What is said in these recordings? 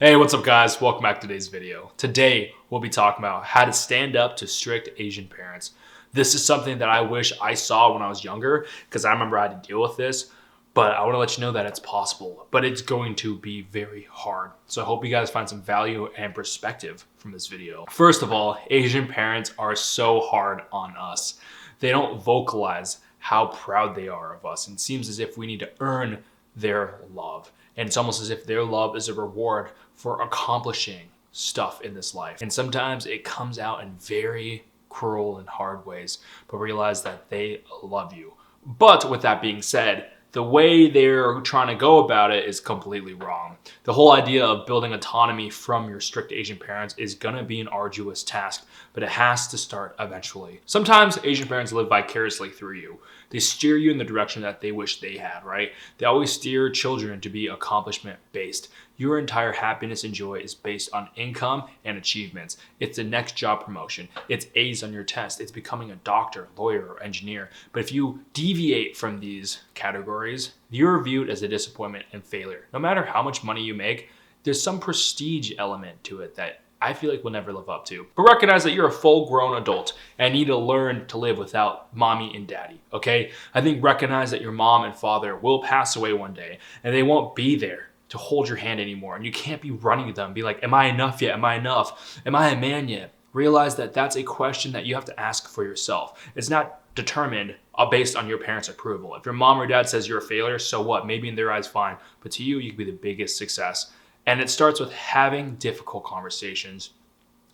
Hey, what's up guys? Welcome back to today's video. Today, we'll be talking about how to stand up to strict Asian parents. This is something that I wish I saw when I was younger because I remember I had to deal with this, but I want to let you know that it's possible, but it's going to be very hard. So I hope you guys find some value and perspective from this video. First of all, Asian parents are so hard on us. They don't vocalize how proud they are of us, and it seems as if we need to earn their love. And it's almost as if their love is a reward for accomplishing stuff in this life. And sometimes it comes out in very cruel and hard ways, but realize that they love you. But with that being said, the way they're trying to go about it is completely wrong. The whole idea of building autonomy from your strict Asian parents is gonna be an arduous task, but it has to start eventually. Sometimes Asian parents live vicariously through you. They steer you in the direction that they wish they had, right? They always steer children to be accomplishment based. Your entire happiness and joy is based on income and achievements. It's the next job promotion. It's A's on your test. It's becoming a doctor, lawyer, or engineer. But if you deviate from these categories, you're viewed as a disappointment and failure. No matter how much money you make, there's some prestige element to it that I feel like we'll never live up to. But recognize that you're a full-grown adult and need to learn to live without mommy and daddy, okay? I think recognize that your mom and father will pass away one day and they won't be there to hold your hand anymore. And you can't be running to them, be like, am I enough yet? Am I enough? Am I a man yet? Realize that that's a question that you have to ask for yourself. It's not determined based on your parents' approval. If your mom or dad says you're a failure, so what? Maybe in their eyes, fine. But to you, you could be the biggest success. And it starts with having difficult conversations.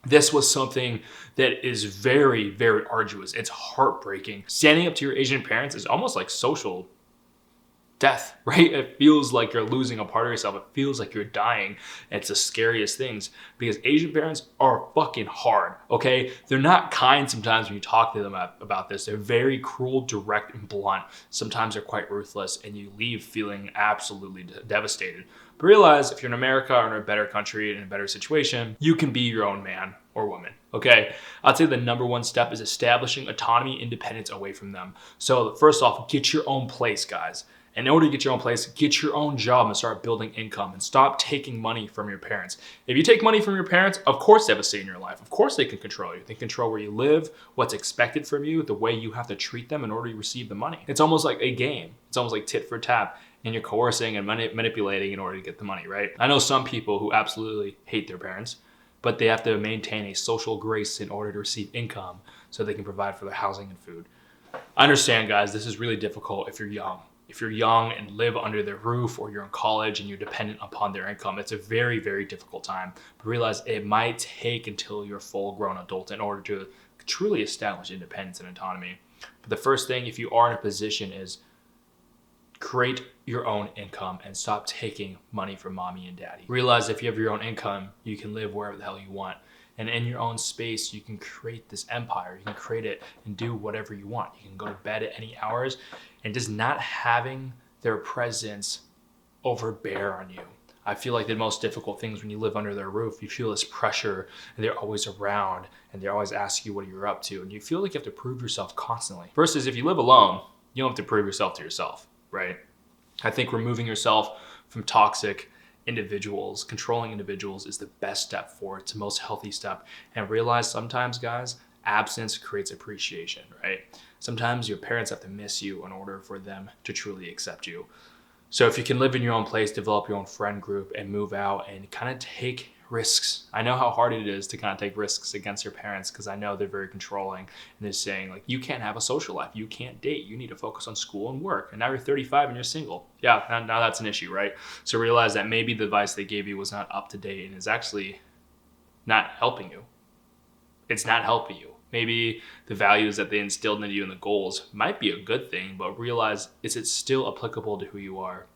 This was something that is very, very arduous. It's heartbreaking. Standing up to your Asian parents is almost like social death, right? It feels like you're losing a part of yourself. It feels like you're dying. It's the scariest things because Asian parents are fucking hard, okay? They're not kind sometimes when you talk to them about this. They're very cruel, direct, and blunt. Sometimes they're quite ruthless and you leave feeling absolutely devastated. But realize if you're in America or in a better country, in a better situation, you can be your own man or woman, okay? I'd say the number one step is establishing autonomy, independence away from them. So first off, get your own place, guys. In order to get your own place, get your own job and start building income and stop taking money from your parents. If you take money from your parents, of course they have a say in your life. Of course they can control you. They control where you live, what's expected from you, the way you have to treat them in order to receive the money. It's almost like a game. It's almost like tit for tat. And you're coercing and manipulating in order to get the money, right? I know some people who absolutely hate their parents, but they have to maintain a social grace in order to receive income so they can provide for their housing and food. I understand, guys, this is really difficult if you're young. If you're young and live under their roof or you're in college and you're dependent upon their income, it's a very, very difficult time. But realize it might take until you're a full-grown adult in order to truly establish independence and autonomy. But the first thing, if you are in a position, is create your own income and stop taking money from mommy and daddy. Realize if you have your own income, you can live wherever the hell you want. And in your own space, you can create this empire. You can create it and do whatever you want. You can go to bed at any hours, and just not having their presence overbear on you. I feel like the most difficult things when you live under their roof, you feel this pressure and they're always around and they always ask you what you're up to. And you feel like you have to prove yourself constantly. Versus if you live alone, you don't have to prove yourself to yourself, right? I think removing yourself from toxic individuals, controlling individuals is the best step forward. It's the most healthy step. And realize sometimes, guys, absence creates appreciation, right? Sometimes your parents have to miss you in order for them to truly accept you. So if you can live in your own place, develop your own friend group and move out and kind of take risks. I know how hard it is to kind of take risks against your parents because I know they're very controlling and they're saying like, you can't have a social life, you can't date, you need to focus on school and work. And now you're 35 and you're single. Yeah, now that's an issue, right? So realize that maybe the advice they gave you was not up to date and is actually not helping you. It's not helping you. Maybe the values that they instilled into you and the goals might be a good thing, but realize, is it still applicable to who you are?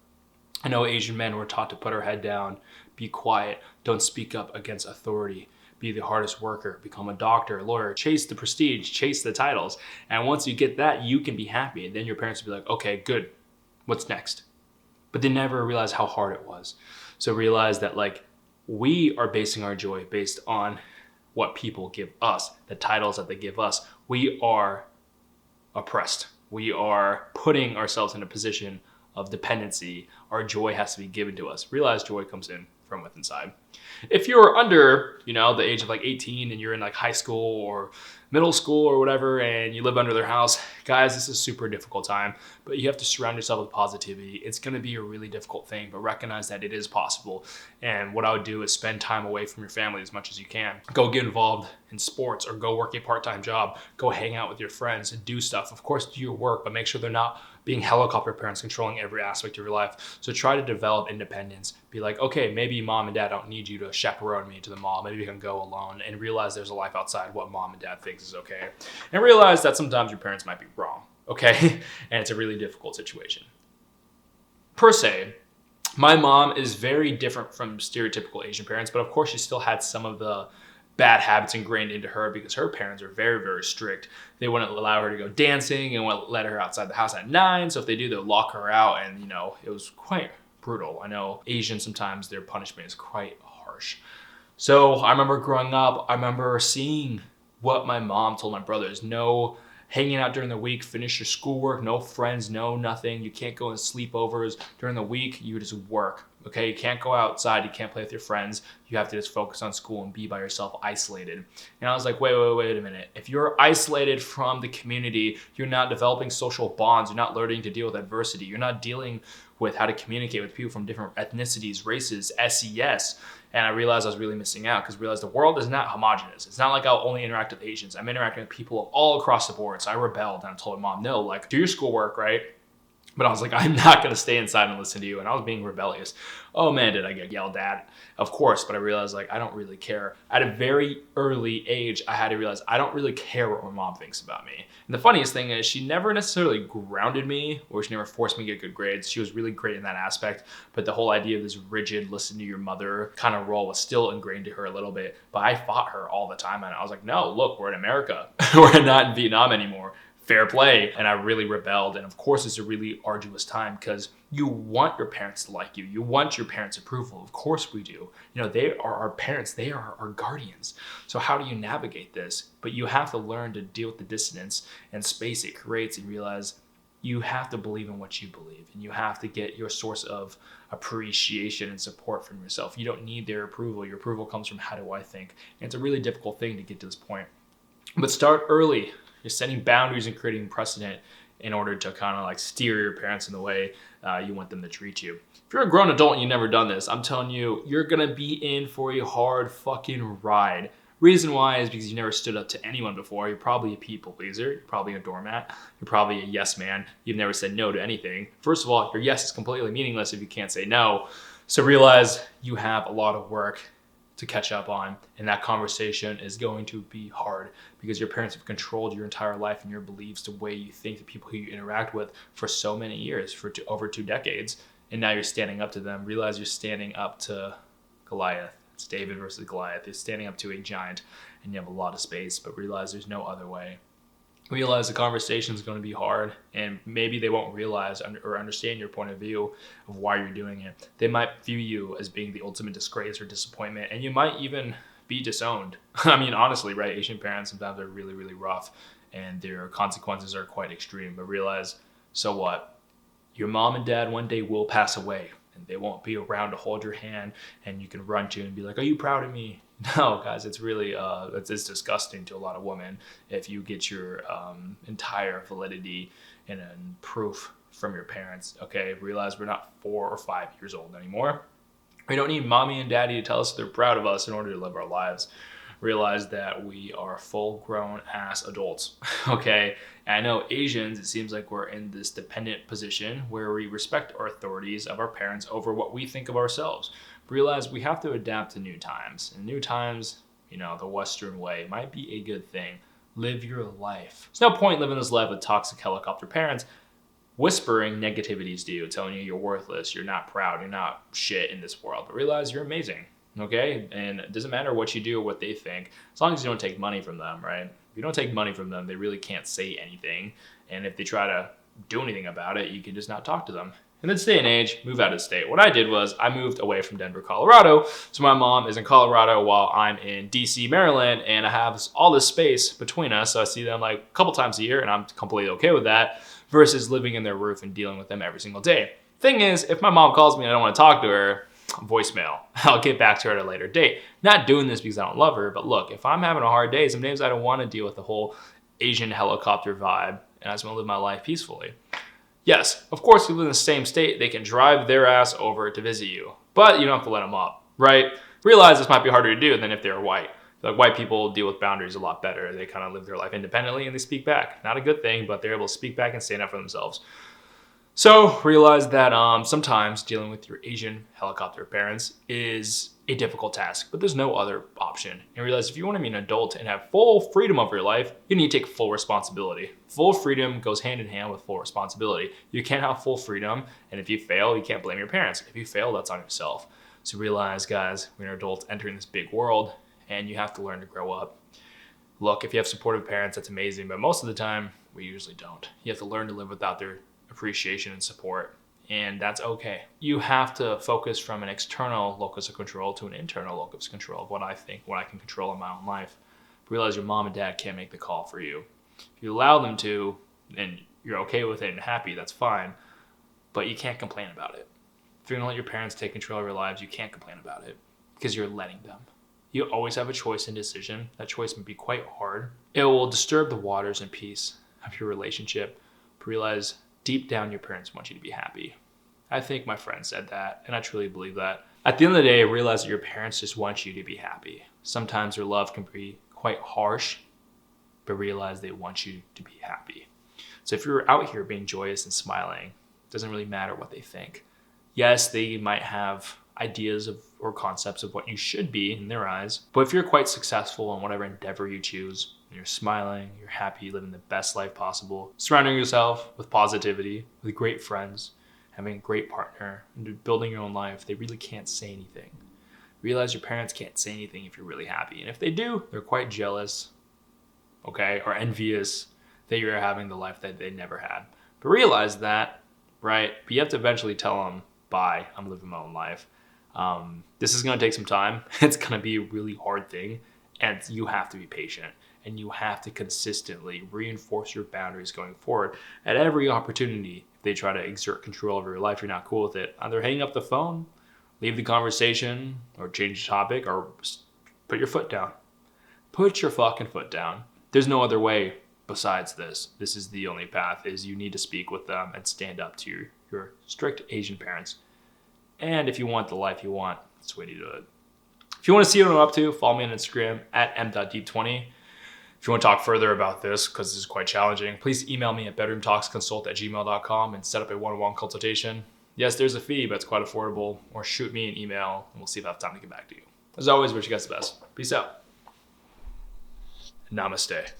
I know Asian men were taught to put our head down, be quiet, don't speak up against authority, be the hardest worker, become a doctor, a lawyer, chase the prestige, chase the titles. And once you get that, you can be happy. And then your parents will be like, okay, good, what's next? But they never realize how hard it was. So realize that like we are basing our joy based on what people give us, the titles that they give us. We are oppressed. We are putting ourselves in a position of dependency. Our joy has to be given to us. Realize joy comes in from within inside. If you're under, the age of like 18 and you're in like high school or middle school or whatever, and you live under their house, guys, this is a super difficult time, but you have to surround yourself with positivity. It's going to be a really difficult thing, but recognize that it is possible. And what I would do is spend time away from your family as much as you can. Go get involved in sports or go work a part-time job. Go hang out with your friends and do stuff. Of course, do your work, but make sure they're not being helicopter parents controlling every aspect of your life. So try to develop independence. Be like, okay, maybe mom and dad don't need you to chaperone me to the mall. Maybe you can go alone, and realize there's a life outside what mom and dad thinks is okay. And realize that sometimes your parents might be wrong, okay? And it's a really difficult situation. Per se, my mom is very different from stereotypical Asian parents, but of course she still had some of the bad habits ingrained into her because her parents are very, very strict. They wouldn't allow her to go dancing and wouldn't let her outside the house at 9. So if they do, they'll lock her out. And, it was quite brutal. I know Asians, sometimes their punishment is quite harsh. So I remember growing up, I remember seeing what my mom told my brothers. No hanging out during the week, finish your schoolwork, no friends, no nothing. You can't go on sleepovers during the week. You just work. Okay, you can't go outside. You can't play with your friends. You have to just focus on school and be by yourself, isolated. And I was like, wait a minute. If you're isolated from the community, you're not developing social bonds. You're not learning to deal with adversity. You're not dealing with how to communicate with people from different ethnicities, races, SES. And I realized I was really missing out because I realized the world is not homogenous. It's not like I'll only interact with Asians. I'm interacting with people all across the board. So I rebelled and I told my mom, no, like, do your schoolwork, right? But I was like, I'm not going to stay inside and listen to you. And I was being rebellious. Oh man, did I get yelled at? Of course. But I realized, like, I don't really care. At a very early age, I had to realize I don't really care what my mom thinks about me. And the funniest thing is she never necessarily grounded me, or she never forced me to get good grades. She was really great in that aspect. But the whole idea of this rigid, listen to your mother kind of role was still ingrained to her a little bit. But I fought her all the time. And I was like, no, look, we're in America. We're not in Vietnam anymore. Fair play. And I really rebelled. And of course, it's a really arduous time because you want your parents to like you. You want your parents' approval. Of course we do. They are our parents. They are our guardians. So how do you navigate this? But you have to learn to deal with the dissonance and space it creates and realize you have to believe in what you believe. And you have to get your source of appreciation and support from yourself. You don't need their approval. Your approval comes from how do I think? And it's a really difficult thing to get to this point. But start early. You're setting boundaries and creating precedent in order to kind of like steer your parents in the way you want them to treat you. If you're a grown adult and you've never done this, I'm telling you, you're going to be in for a hard fucking ride. Reason why is because you never stood up to anyone before. You're probably a people pleaser. You're probably a doormat. You're probably a yes man. You've never said no to anything. First of all, your yes is completely meaningless if you can't say no. So realize you have a lot of work to catch up on, and that conversation is going to be hard because your parents have controlled your entire life and your beliefs, the way you think, the people who you interact with for so many years, for over 2 decades, and now you're standing up to them. Realize you're standing up to Goliath. It's David versus Goliath. You're standing up to a giant and you have a lot of space, but realize there's no other way. Realize the conversation is going to be hard, and maybe they won't realize or understand your point of view of why you're doing it. They might view you as being the ultimate disgrace or disappointment, and you might even be disowned. I mean, honestly, right? Asian parents sometimes are really, really rough, and their consequences are quite extreme. But realize, so what? Your mom and dad one day will pass away, and they won't be around to hold your hand, and you can run to and be like, are you proud of me? No, guys, it's really, it's disgusting to a lot of women if you get your entire validity and proof from your parents, okay? Realize we're not 4 or 5 years old anymore. We don't need mommy and daddy to tell us they're proud of us in order to live our lives. Realize that we are full-grown ass adults, okay? And I know Asians, it seems like we're in this dependent position where we respect our authorities of our parents over what we think of ourselves. Realize we have to adapt to new times. And new times, the Western way might be a good thing. Live your life. There's no point living this life with toxic helicopter parents whispering negativities to you, telling you you're worthless, you're not proud, you're not shit in this world. But realize you're amazing, okay? And it doesn't matter what you do or what they think, as long as you don't take money from them, right? If you don't take money from them, they really can't say anything. And if they try to do anything about it, you can just not talk to them. In this day and age, move out of state. What I did was I moved away from Denver, Colorado. So my mom is in Colorado while I'm in DC, Maryland, and I have all this space between us. So I see them like a couple times a year, and I'm completely okay with that, versus living in their roof and dealing with them every single day. Thing is, if my mom calls me and I don't want to talk to her, voicemail. I'll get back to her at a later date. Not doing this because I don't love her, but look, if I'm having a hard day, some days I don't want to deal with the whole Asian helicopter vibe, and I just want to live my life peacefully. Yes, of course, if you live in the same state, they can drive their ass over to visit you, but you don't have to let them up, right? Realize this might be harder to do than if they're white. Like, white people deal with boundaries a lot better. They kind of live their life independently and they speak back. Not a good thing, but they're able to speak back and stand up for themselves. So realize that sometimes dealing with your Asian helicopter parents is a difficult task, but there's no other option. And realize if you want to be an adult and have full freedom over your life, you need to take full responsibility. Full freedom goes hand in hand with full responsibility. You can't have full freedom, and if you fail, you can't blame your parents. If you fail, that's on yourself. So realize, guys, we're adults entering this big world, and you have to learn to grow up. Look, if you have supportive parents, that's amazing, but most of the time, we usually don't. You have to learn to live without their appreciation and support, and that's okay. You have to focus from an external locus of control to an internal locus of control of what I think, what I can control in my own life. Realize your mom and dad can't make the call for you. If you allow them to, and you're okay with it and happy, that's fine, but you can't complain about it. If you're gonna let your parents take control of your lives, you can't complain about it because you're letting them. You always have a choice and decision. That choice may be quite hard. It will disturb the waters and peace of your relationship, but realize deep down your parents want you to be happy. I think my friend said that, and I truly believe that. At the end of the day, realize that your parents just want you to be happy. Sometimes their love can be quite harsh, but realize they want you to be happy. So if you're out here being joyous and smiling, it doesn't really matter what they think. Yes, they might have ideas of or concepts of what you should be in their eyes, but if you're quite successful in whatever endeavor you choose, you're smiling, you're happy, living the best life possible, surrounding yourself with positivity, with great friends, having a great partner, and building your own life, they really can't say anything. Realize your parents can't say anything if you're really happy. And if they do, they're quite jealous, okay, or envious that you're having the life that they never had. But realize that, right? But you have to eventually tell them, bye, I'm living my own life. This is going to take some time. It's going to be a really hard thing, and you have to be patient, and you have to consistently reinforce your boundaries going forward at every opportunity. If they try to exert control over your life, you're not cool with it. Either hang up the phone, leave the conversation, or change the topic, or put your foot down. Put your fucking foot down. There's no other way besides this. This is the only path, is you need to speak with them and stand up to your strict Asian parents. And if you want the life you want, that's the way to do it. If you want to see what I'm up to, follow me on Instagram at m.deep20. If you want to talk further about this, because this is quite challenging, please email me at bedroomtalksconsult@gmail.com and set up a one-on-one consultation. Yes, there's a fee, but it's quite affordable. Or shoot me an email, and we'll see if I have time to get back to you. As always, wish you guys the best. Peace out. Namaste.